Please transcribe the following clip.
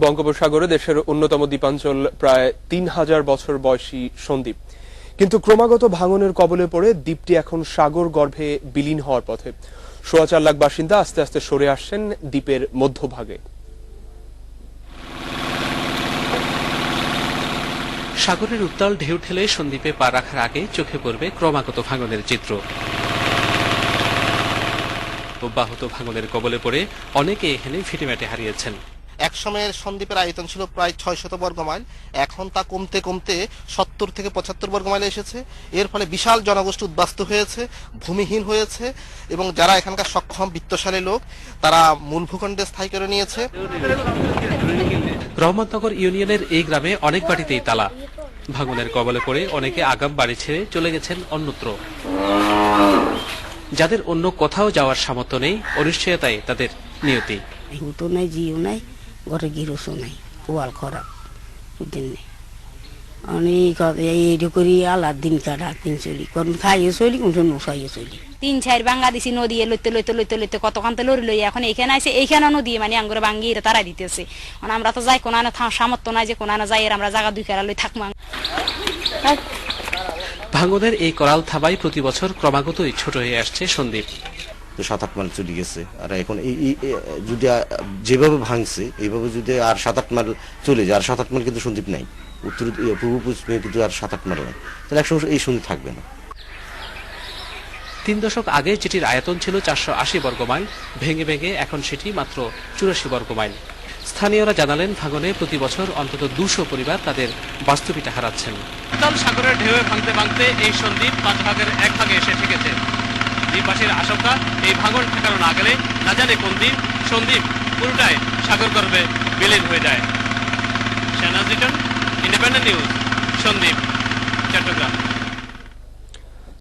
বঙ্গোপসাগরে দেশের অন্যতম দ্বীপাঞ্চল প্রায় ৩,০০০ বছর বয়সী সন্দ্বীপ, কিন্তু ক্রমাগত ভাঙনের কবলে পড়ে দ্বীপটি এখন সাগর গর্ভে বিলীন হওয়ার পথে। ৪.৫ লাখ বাসিন্দা আস্তে আস্তে সরে আসছেন দ্বীপের মধ্যভাগে। সাগরের উত্তাল ঢেউ ঠেলে সন্দ্বীপে পা রাখার আগে চোখে পড়বে ক্রমাগত ভাঙনের চিত্র। অব্যাহত ভাঙনের কবলে পড়ে অনেকে এখানে ভিটেমাটি হারিয়েছেন। এক সময়ের সন্দ্বীপের আয়তন ছিল প্রায় ৬০০ বর্গ মাইল, এখন তা কমতে কমতে ৭০ থেকে ৭৫ বর্গ মাইলে এসেছে। এর ফলে বিশাল জনগোষ্ঠী উদ্বাস্তু হয়েছে, ভূমিহীন হয়েছে, এবং যারা এখানকার সক্ষম বিত্তশালী লোক তারা মূল ভূখণ্ডে স্থায়ী করে নিয়েছে। রহমতনগর ইউনিয়নের এই গ্রামে অনেক বাড়িতেই তালা। ভাঙনের কবলে পড়ে অনেকে আগাম বাড়ি ছেড়ে চলে গেছেন অন্যত্র। যাদের অন্য কোথাও যাওয়ার সামর্থ্য নেই, অনিশ্চয়তায় তাদের নিয়তি। হুতো নাই, জিও নাই, ঘরে গিরসও নাই, ওয়াল খারাপ বুঝলেন। অনেক এইটা করি আলার দিন রাত দিন চলি, কোন খাইয়ে চলি, কোন নসাইয়ে চলি। ৩-৪ বাঙ্গা দিছি নদী লইতে লইতে লইতে লইতে কতক্ষণ লড়ি লই, এখন এখানে আছে, এইখানে নদী মানে আঙ্গুরে ভাঙ্গি তারা দিতেছে। আমরা তো যাই কোন সামর্থ্য নাই যে কোন যাই, আমরা জায়গা দুই খেলা লই থাকবো। ভাঙনের এই করাল থাবায় প্রতি বছর ক্রমাগতই ছোট হয়ে আসছে সন্দ্বীপ। ৭-৮ মাইল চলে গেছে, আর এখন এই যদি যেভাবে ভাঙছে এইভাবে যদি আর ৭-৮ মাইল চলে যায়, আর ৭-৮ মাইল কিন্তু সন্দ্বীপ নাই, উত্তর পূর্ব পশ্চিমে কিন্তু আর ৭-৮ মাইল নাই, তাহলে একসময় এই সন্দ্বীপ থাকবে না। ৩ দশক আগে যেটির আয়তন ছিল ৪৮০ বর্গ মাইল, ভেঙে ভেঙে এখন সেটি মাত্র ৮৪ বর্গ মাইল। স্থানীয়রা জানালেন, ভাঙনে প্রতি বছর অন্তত ২০০ পরিবার তাদের বাস্তুভিটা হারাচ্ছেন। সাগরের ঢেউয়ে ভাঙতে ভাঙতে এই সন্দ্বীপ ৫ ভাগের ১ ভাগে এসে ঠেকেছে। দ্বীপবাসীর আশঙ্কা, এই ভাঙন ঠেকানো না গেলে না জানে কোন দ্বীপ সন্দ্বীপ পুরোটাই সাগর গর্ভে বিলীন হয়ে যায়। Shahnaz Riton, independent news, Sandwip, Chittagong.